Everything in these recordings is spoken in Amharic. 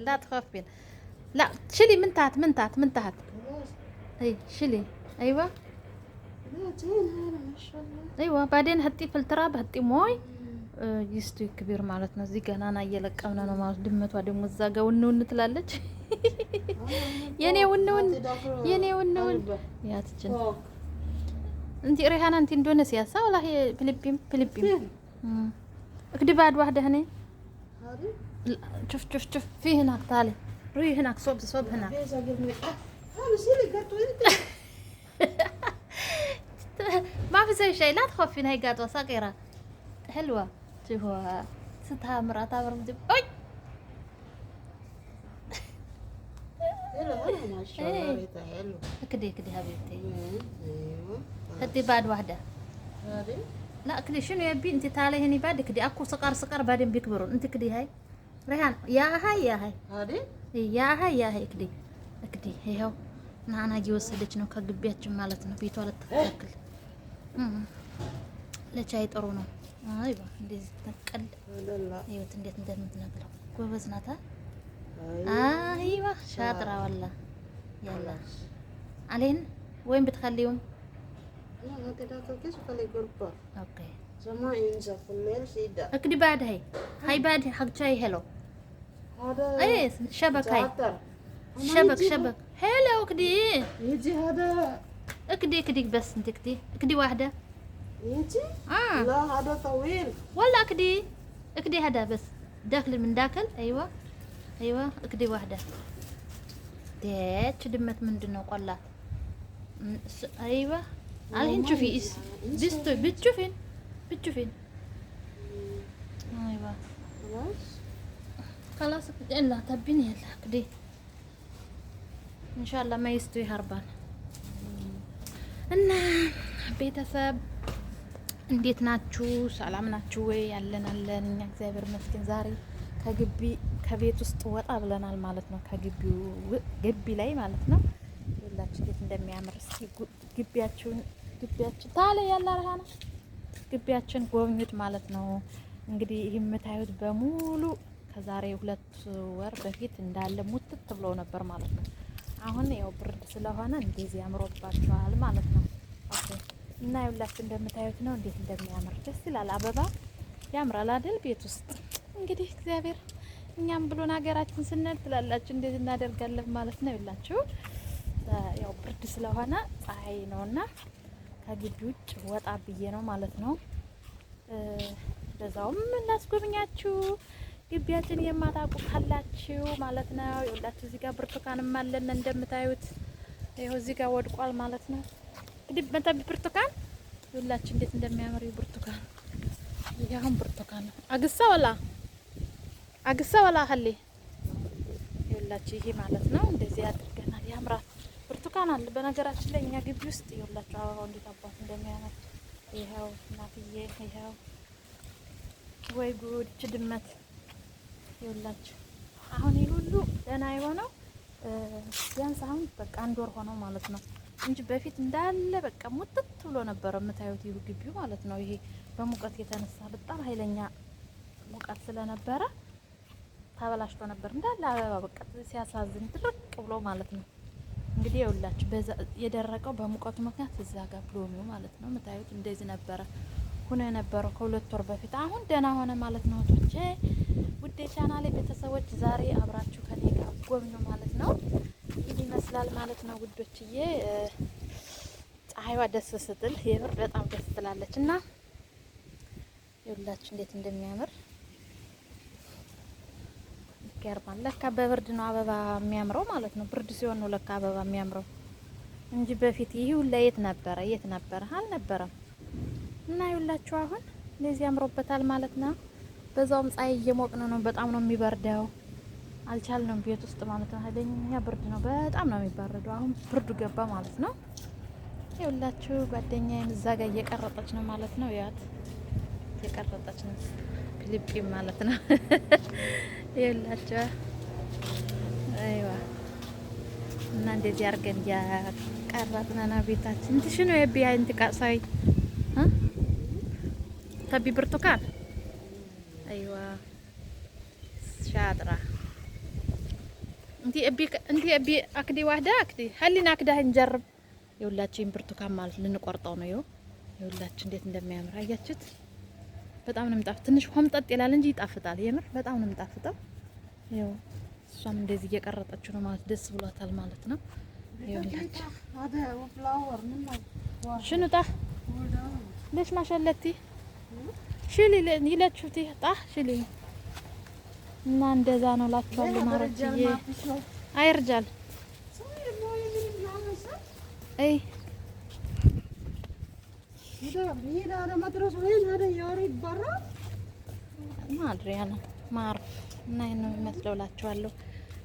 لا تخافين. لا شيلي من تحت. اي شيلي. ايوه لا زين هذا ما شاء الله. ايوه بعدين هتي في التراب هتي موي يستوي كبير معناتنا እዚህ ገና ና እየለቀምነ ነው ማለት ድመቷ ደግሞ እዛ ጋር ውን ትላለች የኔ ውን ያትችን انت ريحانه انت اندونيسيا صح ولا هي فلبين اكدي بعد واحده هنا هذه شوف في هناك تعالي روحي هناك صوب هناك هذا سيلي قطو انت ما في زي شيء لا تخافين هاي قطوه صغيره حلوه شوفوا ستها مراتها برمجي اي حلو هذا ما شاء الله ريحته حلو. كدي حبيبتي ايوه هدي بعد واحده هذه لا كدي شنو يبي انت تعالي هني بعد كدي اكو سكر بعدين بيكبرون انت كدي هاي ريحان يا هاي هذه يا هاي كدي ይሄው ናና እየወሰደች ነው ከግቢያችን ማለት ነው ቤቷ ለተተክል ለቻይ ጥሩ ነው አይባ እንደዚህ ተቀል ይወት እንዴት እንደምትነግረው ጎበዝ ናታ አይባ ሻጥራ ወላ ያላ علين وين بتخليهم لا ما تدخل كيس خلي غرفة اوكي زما ينزل في الليل سيدا اكدي بعد هاي بعد حق شاي حلو هذا اي شبك هاي شبك حلو اكدي يجي هذا اكدي بس انت اكدي واحدة يجي لا هذا طويل ولا اكدي هذا بس داخل من داخل ايوه اكدي واحدة ديت دمت من دنا قلا ايوه الحين شوفي بتشوفين ايوه خلاص لا تبيني يلا كدي ان شاء الله ما يستوي هربان እና ቤተሰብ እንዴት ናችሁ? ሰላም ናችሁ ወይ? ያለን እኛ እግዚአብሔር ይመስገን። ዛሬ ከቤት ውስጥ ወጣ ብለናል ማለት ነው። ግቢ ላይ ማለት ነው። ሁላችሁ እንዴት እንደሚያምር እስኪ ግቢያችን ታለ ያለ ረሃና ግቢያችን ጎብኙት ማለት ነው። እንግዲህ ይህ የምታዩት በሙሉ ከዛሬ 2 ወር በፊት እንዳለ ሙትት ብሎ ነበር ማለት ነው። አሁን ያው ብርድ ስለሆነ እንደዚህ ያምሮባቸዋል ማለት ነው። ኦኬ እና ሁላችሁ እንደምታዩት ነው እንዴት እንደሚያምር ደስ ይላል። አበባ ያምራል አይደል? ቤት ውስጥ እንግዲህ እግዚአብሔር እኛም ብሎን ሀገራችን ስንል ትላላችሁ እንደዚህ እናደርጋለን ማለት ነው። ሁላችሁ ያው ብርድ ስለሆነ ፀሐይ ነውና ከግቢ ውጭ ወጣ ብዬ ነው ማለት ነው። በዛውም እናስጎብኛችሁ ግቢያችን የማታውቁ ካላችሁ ማለት ነው። ይኸውላችሁ እዚህ ጋር ብርቱካንም አለን እንደምታዩት ይኸው እዚህ ጋር ወድቋል ማለት ነው። እንግዲህ መጣቢ ብርቱካን ይኸውላችሁ እንዴት እንደሚያምር ብርቱካን ይሄን ብርቱካን ነው። አግሳ ወላ ሀሊ ይኸውላችሁ ይሄ ማለት ነው። እንደዚህ አድርገናል። ያምራል። ብርቱካን አለ በነገራችን ላይ እኛ ግቢ ውስጥ ይኸውላችሁ አበባው እንዴት አባት እንደሚያምር ይሄው እናትዬ ይሄው ወይ ጉድ ድመት ይኸውላችሁ አሁን ይሄ ሁሉ ደህና የሆነው ቢያንስ አሁን በቃ 1 ወር ሆነው ማለት ነው እንጂ በፊት እንዳለ በቃ ሙጥጥ ብሎ ነበር የምታዩት ይሁ ግቢው ማለት ነው። ይሄ በሙቀት የተነሳ በጣም ኃይለኛ ሙቀት ስለነበረ ተበላሽቶ ነበር እንዳለ አበባ በቃ ሲያሳዝን ድርቅ ብሎ ማለት ነው። እንግዲህ ይኸውላችሁ የደረቀው በሙቀቱ ምክንያት እዛ ጋር ብሎሚው ማለት ነው የምታዩት እንደዚህ ነበረ ሆነ የነበረው ከ2 ወር በፊት። አሁን ደህና ሆነ ማለት ነው። ወጥቼ ውዴ ቻናሌ ቤተሰቦች ዛሬ አብራችሁ ከኔ ጋር ጎብኙ ማለት ነው። ይሄ ይመስላል ማለት ነው ውዶችዬ። ፀሐይዋ ደስ ስትል የምር በጣም ደስ ትላለች እና ይኸውላችሁ እንዴት እንደሚያምር ይገርማል። ለካ በብርድ ነው አበባ የሚያምረው ማለት ነው። ብርድ ሲሆን ነው ለካ አበባ የሚያምረው እንጂ በፊት ይሄ ሁሉ የት ነበረ አልነበረም። እና ይኸውላችሁ አሁን እንደዚህ አምሮበታል ማለት ነው። በዛውም ፀሐይ እየሞቅን ነው። በጣም ነው የሚበርደው። አልቻልንም ቤት ውስጥ ማለት ነው። ኃይለኛ ብርድ ነው። በጣም ነው የሚበርደው። አሁን ብርዱ ገባ ማለት ነው። ይኸውላችሁ ጓደኛዬም እዛ ጋር እየቀረጠች ነው ማለት ነው። ያት እየቀረጠች ነው ፊሊፒን ማለት ነው። ይኸውላችሁ አይዋ እና እንደዚህ አድርገን እያቀረጥን ነው ቤታችን። እንትሽ ነው የቢያ እንትቃሳይ تبي برتقال ايوه شاطرة. انتي ابي اكدي واحدة اكدي خلينا اكدها نجرب የሁላችን ብርቱካን ማለት ልንቆርጠው ነው የሁላችን እንዴት እንደሚያምር አያችሁት በጣም ነው የሚጣፍጥ ትንሽ ሆምጠጥ ይላል እንጂ ይጣፍጣል የምር በጣም ነው የሚጣፍጠው ይኸው እሷም እንደዚህ እየቀረጠችው ነው ማለት ደስ ብሏታል ማለት ነው ይኸውላችሁ شنو طه ليش ما شلتي شيلي يلاتشوتي طه شيلي እና እንደዛ ነው ላችኋለሁ ማለት አይርጃል اي هذا هذا مدرسة وين هذا ياريد برا ما ادري انا ما اعرف እና ነው መስሎላችኋለሁ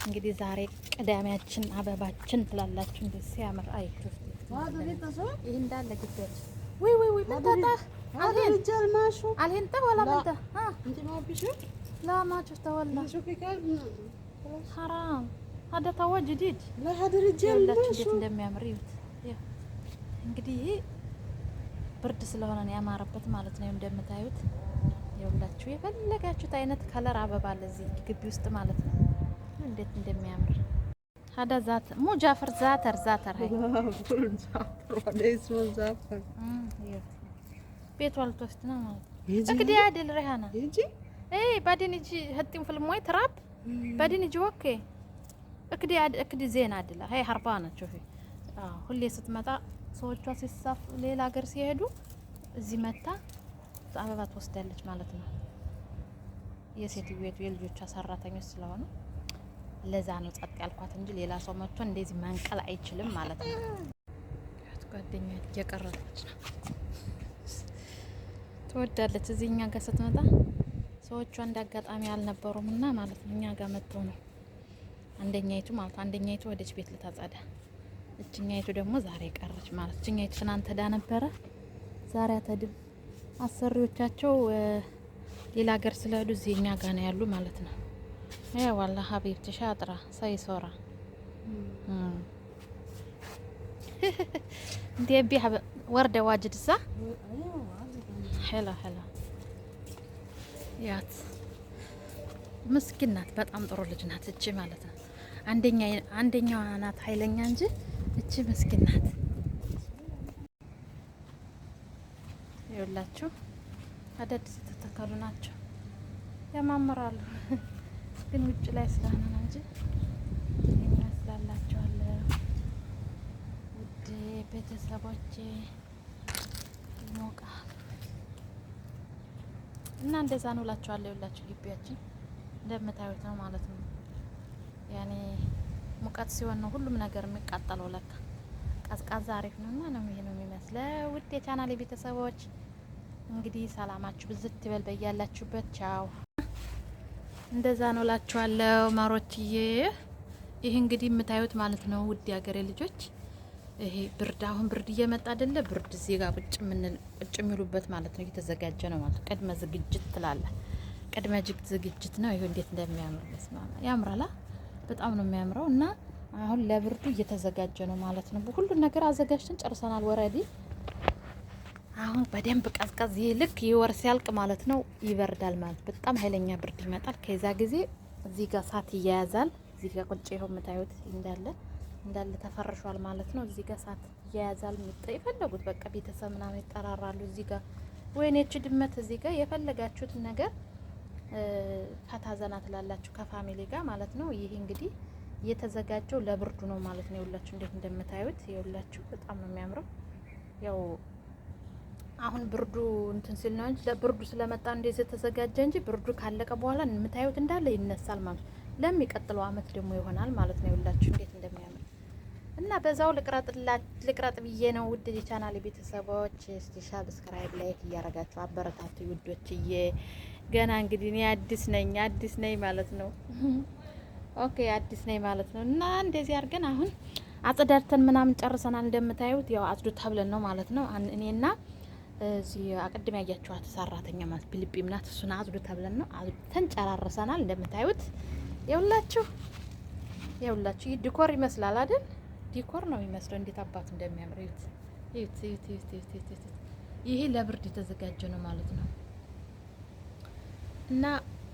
እንግዲህ ዛሬ ቀዳሚያችን አበባችን ትላላችሁ እንደዚህ ሲያምር አይክፍ هذا ليتصو ይሄ እንዳለ ግዴታ وي متى هذا رجال ماشو الحين انت ولا انت ها انت ما بيشوف لا ما شفته والله شوفي كلب حرام هذا تو جديد لا هذا رجال ماشو እንደሚያምር ይሁት እንግዲህ ብርድ ስለሆነ ነው ያማረበት ማለት ነው እንደምታዩት ይኸውላችሁ የፈለጋችሁት አይነት ከለር አበባ አለ እዚህ ግቢ ውስጥ ማለት ነው እንዴት እንደሚያምር هذا ذات مو جعفر زاتر هاي ليش مو زعفر بيت والتوستنا ማለት اكدي عادل ريحانه يجي اي بعدين يجي هتيم في الماء تراب بعدين يجي اوكي اكدي زين عادل هاي هربانه شوفي ሁሌ ስትመጣ ሰዎቿ ሲሳፍ ሌላ ሀገር ሲሄዱ እዚህ መጣ አበባ ትወስዳለች ማለት ነው የሴት ቤቱ የልጆቿ ሰራተኞች ስለሆነ ለዛ ነው ጸጥ ያልኳት እንጂ ሌላ ሰው መጥቶ እንደዚህ መንቀል አይችልም ማለት ነው ጓደኛዬ እየቀረጠች ነው ትወዳለች እዚህ እኛ ጋር ስትመጣ ሰዎቿ እንዳጋጣሚ አልነበሩምና ማለት ነው እኛ ጋር መጥተው ነው አንደኛይቱ ማለት አንደኛይቱ ወደች ቤት ልታጸዳ እችኛይቱ ደግሞ ዛሬ ቀረች ማለት እችኛይቱ ትናንት ዳ ነበረ ዛሬ አተድም አሰሪዎቻቸው ሌላ ሀገር ስለሄዱ እዚህ እኛ ጋር ነው ያሉ ማለት ነው يا والله حبيبتي شاطرة سيسورة انتي ابي وردة واجد صح حلو ያት ምስኪን ናት በጣም ጥሩ ልጅ ናት እቺ ማለት ነው አንደኛዋ ናት ኃይለኛ እንጂ እቺ ምስኪን ናት ይኸውላችሁ አዳዲስ ተተከሉ ናቸው ያማምራሉ ግን ውጭ ላይ ስለሆነ ነው እንጂ ይመስላላችኋለሁ ውድ ቤተሰቦቼ ሞቃል እና እንደዛ ነው እላችኋለሁ ይኸውላችሁ ግቢያችን እንደምታዩት ነው ማለት ነው ያኔ ሙቀት ሲሆን ነው ሁሉም ነገር የሚቃጠለው ለካ ቀዝቃዛ አሪፍ ነውና ነው ይሄ ነው የሚመስለው ውድ የቻናሌ ቤተሰቦች እንግዲህ ሰላማችሁ ብዝት ይበል በያላችሁበት ቻው እንደዛ ነው እላችኋለሁ ማሮችዬ ይሄ እንግዲህ የምታዩት ማለት ነው ውድ ያገሬ ልጆች ይሄ ብርድ አሁን ብርድ እየመጣ አይደለ ብርድ እዚህ ጋር ቁጭ የሚሉበት ማለት ነው እየተዘጋጀ ነው ማለት ቅድመ ዝግጅት ትላለ ቅድመ ዝግጅት ነው ይሄ እንዴት እንደሚያምር በስማ ያምራላ በጣም ነው የሚያምረው እና አሁን ለብርዱ እየተዘጋጀ ነው ማለት ነው ሁሉ ነገር አዘጋጅተን ጨርሰናል ወረዲ አሁን በደንብ ቀዝቀዝ ይልክ ይወር ሲያልቅ ማለት ነው ይበርዳል ማለት በጣም ኃይለኛ ብርድ ይመጣል ከዛ ጊዜ እዚህ ጋር ሳት ይያያዛል እዚህ ጋር ቁጭ ይሄው የምታዩት እንዳለ ተፈርሿል ማለት ነው እዚህ ጋር ሳት ይያያዛል የፈለጉት በቃ ቤተሰብ ምናምን ይጠራራሉ እዚህ ጋር ወይኔ ድመት እዚህ ጋር የፈለጋችሁት ነገር ፈታዘና ትላላችሁ ከፋሚሊ ጋር ማለት ነው ይሄ እንግዲህ የተዘጋጀው ለብርዱ ነው ማለት ነው ይኸውላችሁ እንዴት እንደምታዩት ይኸውላችሁ በጣም ነው የሚያምረው ያው አሁን ብርዱ እንትን ሲል ነው እንጂ ለብርዱ ስለመጣ እንደዚህ ተዘጋጀ እንጂ ብርዱ ካለቀ በኋላ የምታዩት እንዳለ ይነሳል ማለት ለሚቀጥለው አመት ደግሞ ይሆናል ማለት ነው ይኸውላችሁ እንዴት እንደሚያምር እና በዛው ልቅረጥ ብዬ ነው ውድ የቻናሌ ቤተሰቦች እስቲ ሰብስክራይብ ላይክ እያረጋችሁ አበረታቱ ውዶችዬ ገና እንግዲህ እኔ አዲስ ነኝ ማለት ነው ኦኬ አዲስ ነኝ ማለት ነው እና እንደዚህ አድርገን አሁን አጽዳድተን ምናምን ጨርሰናል እንደምታዩት ያው አጽዱ ተብለን ነው ማለት ነው እኔና እዚህ አቀድም ያያችኋት ሰራተኛ ማለት ፊሊፒም ናት እሱን አጽዱ ተብለን ነው አጽድተን ጨራርሰናል እንደምታዩት ይኸውላችሁ ዲኮር ይመስላል አይደል ዲኮር ነው የሚመስለው እንዴት አባቱ እንደሚያምር እዩት ይሄ ለብርድ የተዘጋጀ ነው ማለት ነው እና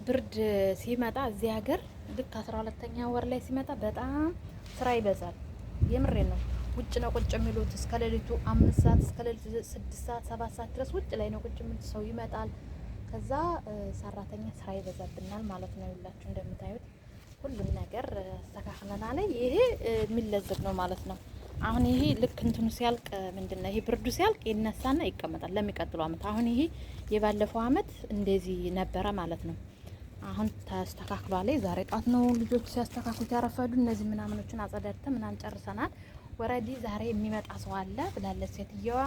ብርድ ሲመጣ እዚህ ሀገር ልክ 12ኛ ወር ላይ ሲመጣ በጣም ስራ ይበዛል። የምሬ ነው። ውጭ ነው ቁጭ የሚሉት እስከ ሌሊቱ 5 ሰዓት እስከ ሌሊቱ 6 ሰዓት 7 ሰዓት ድረስ ውጭ ላይ ነው ቁጭ የሚሉት። ሰው ይመጣል። ከዛ ሰራተኛ ስራ ይበዛብናል ማለት ነው። ሁላችሁ እንደምታዩት ሁሉም ነገር አስተካክለናል። ይሄ የሚለዘብ ነው ማለት ነው። አሁን ይሄ ልክ እንትኑ ሲያልቅ ምንድነው ይሄ ብርዱ ሲያልቅ ይነሳና ይቀመጣል ለሚቀጥለው አመት። አሁን ይሄ የባለፈው አመት እንደዚህ ነበረ ማለት ነው። አሁን ተስተካክሏል። ዛሬ ጧት ነው ልጆች ሲያስተካክሉት ያረፈዱ። እነዚህ ምናምኖችን አጸዳድተን ምናምን ጨርሰናል። ወረዲ ዛሬ የሚመጣ ሰው አለ ብላለች ሴትየዋ።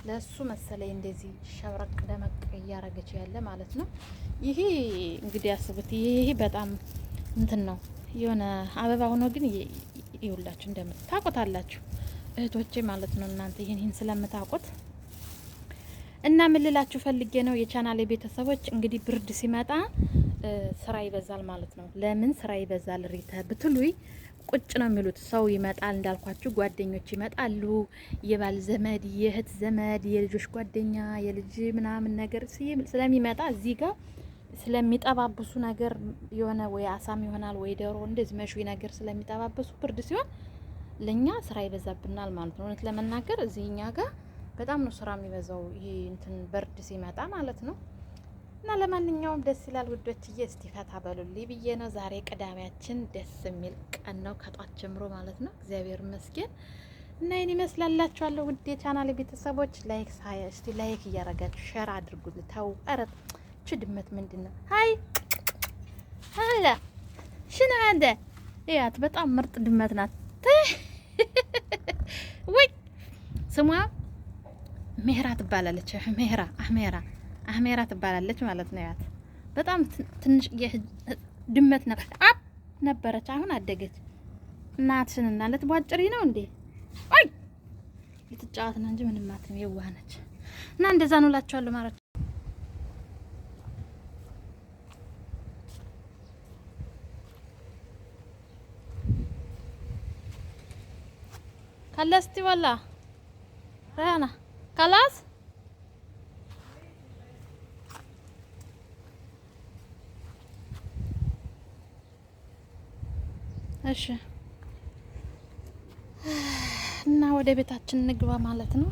ለሱ መሰለኝ እንደዚህ ሸብረቅ ደመቅ እያረገች ያለ ማለት ነው። ይሄ እንግዲህ ያስቡት። ይሄ በጣም እንትን ነው የሆነ አበባ ሆኖ ግን ይውላችሁ እንደምታውቁታላችሁ እህቶቼ ማለት ነው። እናንተ ይሄን ስለምታውቁት እና ምን ልላችሁ ፈልጌ ነው የቻናሌ ቤተሰቦች እንግዲህ ብርድ ሲመጣ ስራ ይበዛል ማለት ነው። ለምን ስራ ይበዛል ሪተ ብትሉይ ቁጭ ነው የሚሉት። ሰው ይመጣል እንዳልኳችሁ፣ ጓደኞች ይመጣሉ። የባል ዘመድ፣ የእህት ዘመድ፣ የልጆች ጓደኛ፣ የልጅ ምናምን ነገር ስለሚመጣ እዚህ ጋር ስለሚጠባብሱ ነገር የሆነ ወይ አሳም ይሆናል ወይ ዶሮ እንደዚህ መሽዊ ነገር ስለሚጠባብሱ ብርድ ሲሆን ለኛ ስራ ይበዛብናል ማለት ነው። እውነት ለመናገር እዚህኛ ጋር በጣም ነው ስራ የሚበዛው ይሄ እንትን ብርድ ሲመጣ ማለት ነው። እና ለማንኛውም ደስ ይላል ውዶችዬ። እስቲ ፈታ በሉልኝ ብዬ ነው። ዛሬ ቅዳሜያችን ደስ የሚል ቀን ነው ከጧት ጀምሮ ማለት ነው። እግዚአብሔር ይመስገን። እና ይሄን ይመስላላችኋለሁ ውድ የቻናሌ ቤተሰቦች። ላይክ እስቲ ላይክ እያረጋችሁ ሼር አድርጉልኝ። ተው ኧረ እቺ ድመት ምንድነው? ሃይ ሃላ ሽና አንደ ያት በጣም ምርጥ ድመት ናት። ወይ ስሟ ሜህራ ትባላለች። አህሜራ ትባላለች ማለት ነው። ያት በጣም ትንሽ ድመት ነበረች። አሁን አደገች። እናትሽንና ልትቧጭሪ ነው እንዴ? አይ ልትጫወት ነው እንጂ ምንም አትም የዋህ ነች። እና እንደዛ ነው እላችኋለሁ ማለት ነው። ካላስቲ ወላ ራና ካላስ እሺ። እና ወደ ቤታችን እንግባ ማለት ነው።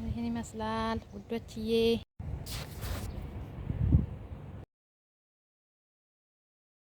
ይሄን ይመስላል ውዶችዬ።